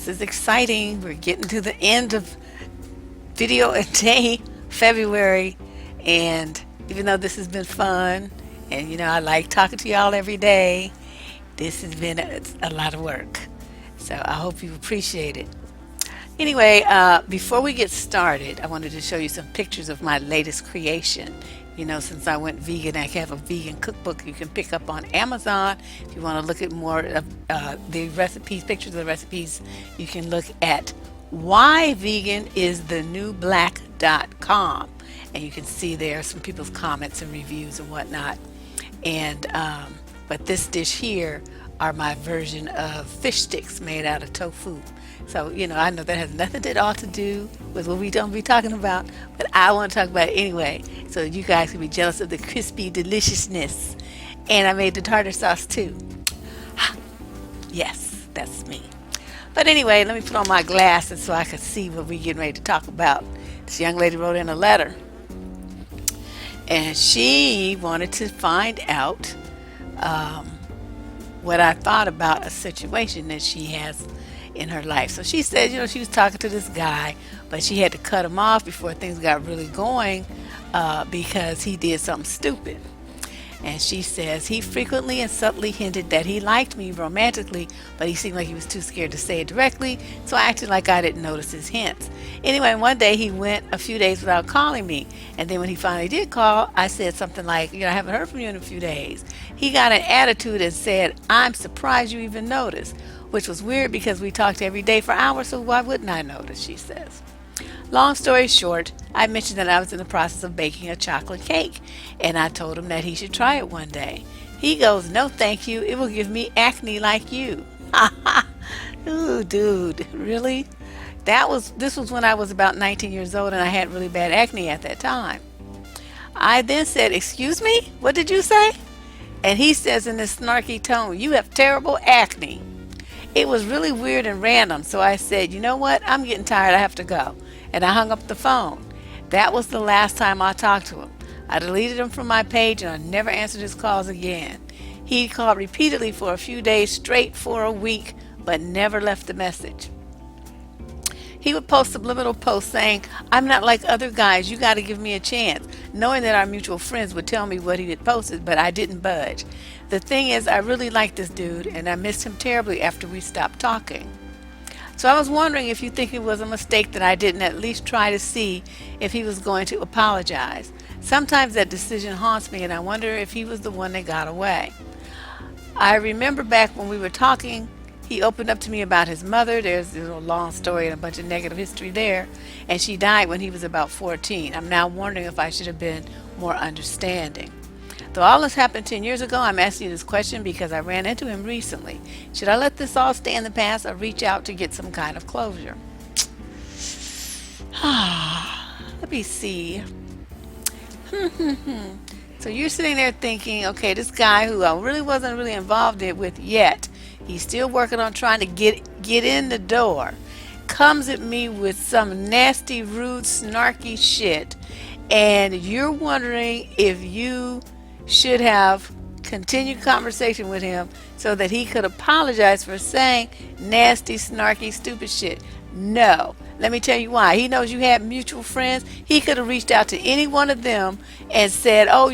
this is exciting. We're getting to the end of video a day, February, and even though this has been fun, and I like talking to y'all every day, this has been a lot of work. So I hope you appreciate it. Anyway, before we get started, I wanted to show you some pictures of my latest creation. Since I went vegan, I have a vegan cookbook you can pick up on Amazon. If you want to look at more of the recipes, pictures of the recipes, you can look at whyveganisthenewblack.com, and you can see there some people's comments and reviews and whatnot. And but this dish here are my version of fish sticks made out of tofu. So, I know that has nothing at all to do with what we don't be talking about, but I want to talk about it anyway, so you guys can be jealous of the crispy deliciousness. And I made the tartar sauce too. Yes, that's me. But anyway, let me put on my glasses so I can see what we're getting ready to talk about. This young lady wrote in a letter, and she wanted to find out what I thought about a situation that she has in her life. So she said, she was talking to this guy, but she had to cut him off before things got really going because he did something stupid. And she says, he frequently and subtly hinted that he liked me romantically, but he seemed like he was too scared to say it directly, so I acted like I didn't notice his hints. Anyway, one day he went a few days without calling me, and then when he finally did call, I said something like, I haven't heard from you in a few days. He got an attitude and said, I'm surprised you even noticed, which was weird because we talked every day for hours, so why wouldn't I notice, she says. Long story short, I mentioned that I was in the process of baking a chocolate cake, and I told him that he should try it one day. He goes, no thank you, it will give me acne like you. Ooh, dude, really? This was when I was about 19 years old and I had really bad acne at that time. I then said, excuse me, what did you say? And he says in this snarky tone, you have terrible acne. It was really weird and random, so I said, you know what, I'm getting tired, I have to go. And I hung up the phone. That was the last time I talked to him. I deleted him from my page and I never answered his calls again. He called repeatedly for a few days straight for a week, but never left a message. He would post subliminal posts saying, I'm not like other guys, you got to give me a chance, knowing that our mutual friends would tell me what he had posted, but I didn't budge. The thing is, I really like this dude, and I missed him terribly after we stopped talking. So I was wondering if you think it was a mistake that I didn't at least try to see if he was going to apologize. Sometimes that decision haunts me, and I wonder if he was the one that got away. I remember back when we were talking, he opened up to me about his mother. There's a long story and a bunch of negative history there, and she died when he was about 14. I'm now wondering if I should have been more understanding. Though all this happened 10 years ago, I'm asking you this question because I ran into him recently. Should I let this all stay in the past or reach out to get some kind of closure? Let me see. So you're sitting there thinking, okay, this guy who I really wasn't really involved with yet, he's still working on trying to get in the door, comes at me with some nasty, rude, snarky shit, and you're wondering if you should have continued conversation with him so that he could apologize for saying nasty, snarky, stupid shit. No. Let me tell you why. He knows you had mutual friends. He could have reached out to any one of them and said, oh,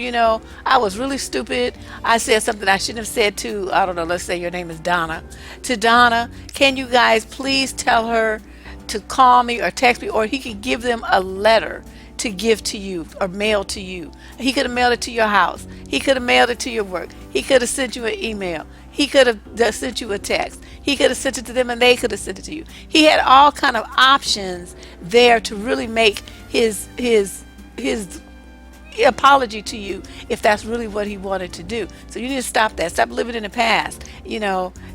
I was really stupid. I said something I shouldn't have said to, I don't know, let's say your name is Donna. To Donna, can you guys please tell her to call me or text me, or he could give them a letter to give to you or mail to you. He could have mailed it to your house. He could have mailed it to your work. He could have sent you an email. He could have sent you a text. He could have sent it to them and they could have sent it to you. He had all kind of options there to really make his apology to you if that's really what he wanted to do. So you need to stop that. Stop living in the past.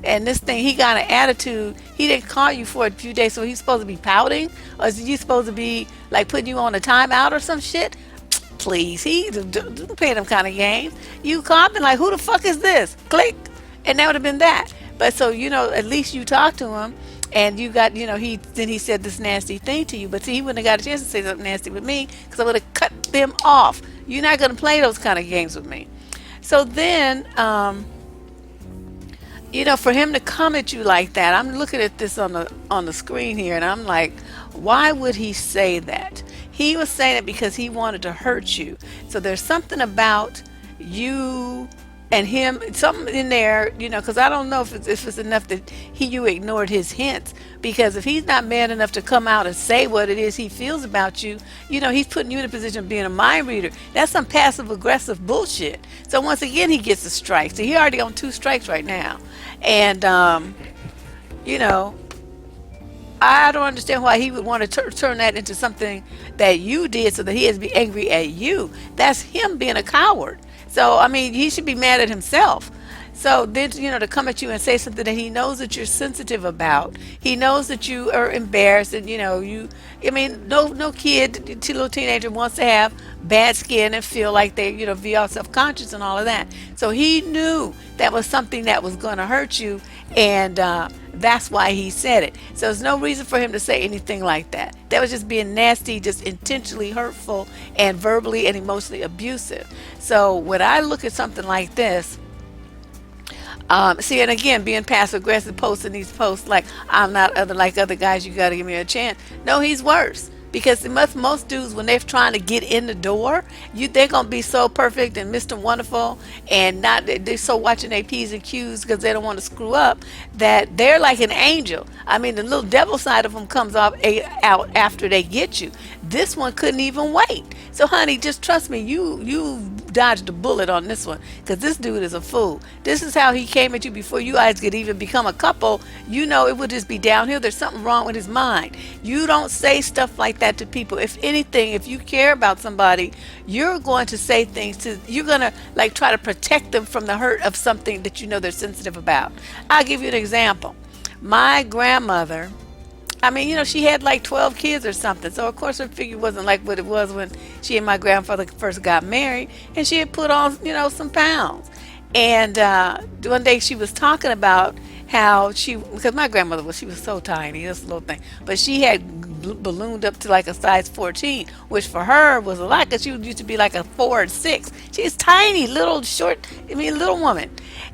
And this thing, he got an attitude. He didn't call you for a few days, so he's supposed to be pouting? Or is he supposed to be like putting you on a timeout or some shit? Please, he don't play them kind of games. You called and like, who the fuck is this? Click. And that would have been that. But so, at least you talked to him and you got, he said this nasty thing to you. But see, he wouldn't have got a chance to say something nasty with me because I would have cut them off. You're not going to play those kind of games with me. So then, For him to come at you like that, I'm looking at this on the screen here, and I'm like, why would he say that? He was saying it because he wanted to hurt you. So there's something about you and him, something in there, because I don't know if it's enough that you ignored his hints. Because if he's not man enough to come out and say what it is he feels about you, he's putting you in a position of being a mind reader. That's some passive aggressive bullshit. So once again, he gets a strike. So he already on 2 strikes right now. And, you know, I don't understand why he would want to turn that into something that you did so that he has to be angry at you. That's him being a coward. So, I mean, he should be mad at himself. So then, to come at you and say something that he knows that you're sensitive about, he knows that you are embarrassed, and I mean, no kid, little teenager wants to have bad skin and feel like they, be all self-conscious and all of that. So he knew that was something that was going to hurt you, and that's why he said it. So there's no reason for him to say anything like that. That was just being nasty, just intentionally hurtful, and verbally and emotionally abusive. So when I look at something like this, see, and again, being passive aggressive, posting these posts like I'm not other like other guys. You got to give me a chance. No, he's worse. Because most dudes, when they're trying to get in the door, they're gonna be so perfect and Mr. Wonderful, and not they're so watching their P's and Q's because they don't want to screw up, that they're like an angel. I mean, the little devil side of them comes out after they get you. This one couldn't even wait. So, honey, just trust me. You dodged a bullet on this one, because this dude is a fool. This is how he came at you before you guys could even become a couple. It would just be downhill. There's something wrong with his mind. You don't say stuff like that to people. If anything, if you care about somebody, you're going to say you're going to like try to protect them from the hurt of something that they're sensitive about. I'll give you an example. My grandmother, I mean, she had like 12 kids or something. So, of course, her figure wasn't like what it was when she and my grandfather first got married. And she had put on, some pounds. And one day she was talking about how because my grandmother she was so tiny, this little thing. But she had ballooned up to like a size 14, which for her was a lot, because she used to be like a 4 or 6. She's tiny, little, short, little woman.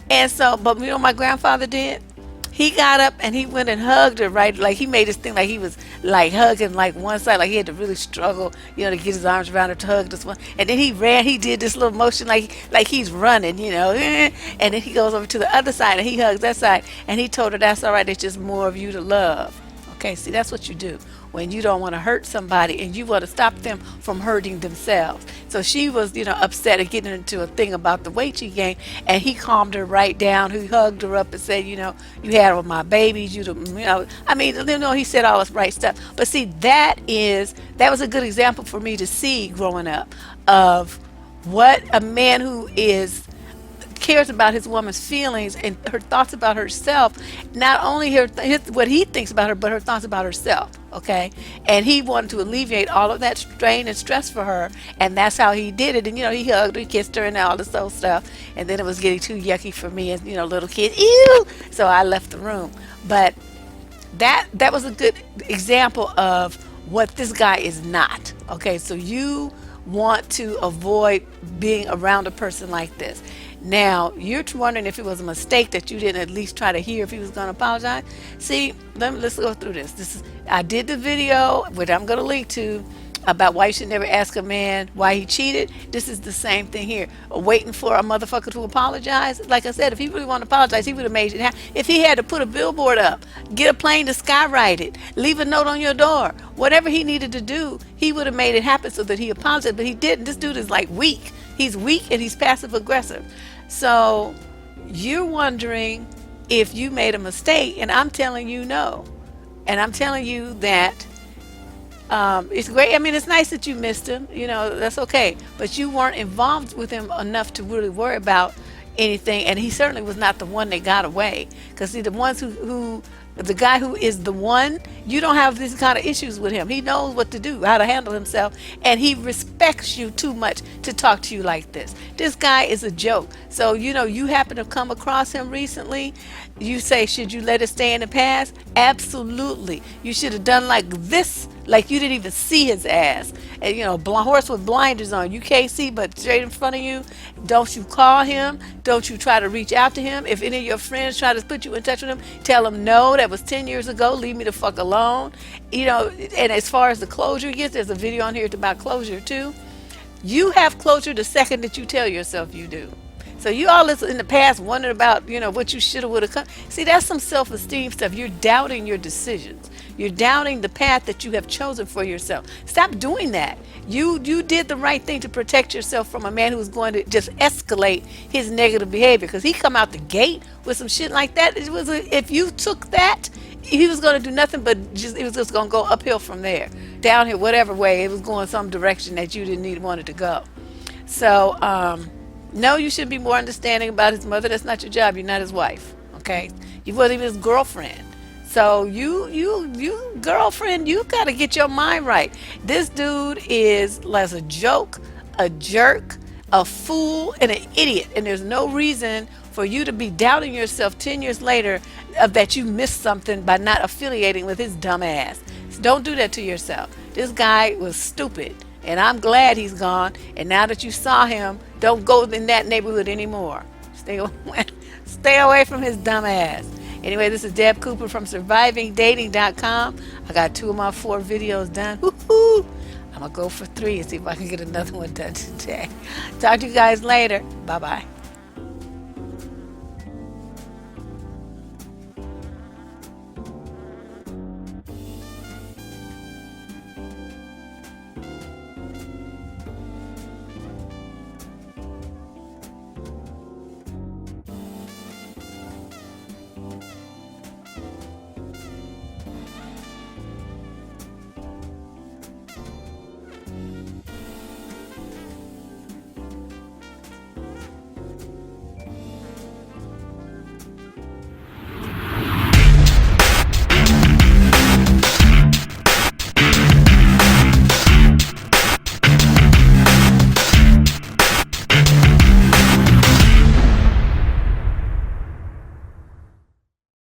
And so, but my grandfather did? He got up and he went and hugged her, right? Like he made this thing like he was like hugging like one side, like he had to really struggle, to get his arms around her to hug this one. And then he did this little motion like he's running, and then he goes over to the other side and he hugs that side. And he told her, that's all right, it's just more of you to love. Okay, see, that's what you do when you don't want to hurt somebody and you want to stop them from hurting themselves. So she was, upset and getting into a thing about the weight she gained, and he calmed her right down. He hugged her up and said, you had all my babies, he said all this right stuff. But see, that was a good example for me to see growing up of what a man who cares about his woman's feelings and her thoughts about herself, not only what he thinks about her, but her thoughts about herself. Okay, and he wanted to alleviate all of that strain and stress for her, and that's how he did it. And he hugged her, he kissed her, and all this old stuff. And then it was getting too yucky for me as little kid. Ew! So I left the room. But that was a good example of what this guy is not. Okay, so you want to avoid being around a person like this. Now, you're wondering if it was a mistake that you didn't at least try to hear if he was going to apologize. See, let's go through this. I did the video, which I'm going to link to, about why you should never ask a man why he cheated. This is the same thing here. Waiting for a motherfucker to apologize. Like I said, if he really wanted to apologize, he would have made it happen. If he had to put a billboard up, get a plane to skywrite it, leave a note on your door, whatever he needed to do, he would have made it happen so that he apologized. But he didn't. This dude is like weak. He's weak and he's passive aggressive. So you're wondering if you made a mistake, and I'm telling you no. And I'm telling you that it's great. I mean, it's nice that you missed him. That's okay. But you weren't involved with him enough to really worry about anything. And he certainly was not the one that got away. Because see, the ones the guy who is the one, you don't have these kind of issues with him. He knows what to do, how to handle himself, and he respects you too much to talk to you like this. This guy is a joke. So, you happen to come across him recently. You say, should you let it stay in the past? Absolutely. You should have done like this, like you didn't even see his ass. and horse with blinders on. You can't see, but straight in front of you. Don't you call him? Don't you try to reach out to him? If any of your friends try to put you in touch with him, tell them no. That was 10 years ago. Leave me the fuck alone. And as far as the closure gets, there's a video on here about closure too. You have closure the second that you tell yourself you do. So you all in the past wondering about, what you should have, would have come. See, that's some self-esteem stuff. You're doubting your decisions. You're doubting the path that you have chosen for yourself. Stop doing that. You did the right thing to protect yourself from a man who's going to just escalate his negative behavior, because he come out the gate with some shit like that. If you took that, he was going to do nothing but it was just going to go uphill from there, downhill, whatever way. It was going some direction that you didn't want it to go. So, no, you should be more understanding about his mother. That's not your job. You're not his wife. Okay? You wasn't even his girlfriend. So you girlfriend, you got to get your mind right. This dude is like a joke, a jerk, a fool, and an idiot. And there's no reason for you to be doubting yourself 10 years later that you missed something by not affiliating with his dumb ass. So don't do that to yourself. This guy was stupid. And I'm glad he's gone. And now that you saw him, don't go in that neighborhood anymore. Stay away from his dumb ass. Anyway, this is Deb Cooper from survivingdating.com. I got 2 of my 4 videos done. Woo-hoo! I'm going to go for 3 and see if I can get another one done today. Talk to you guys later. Bye-bye.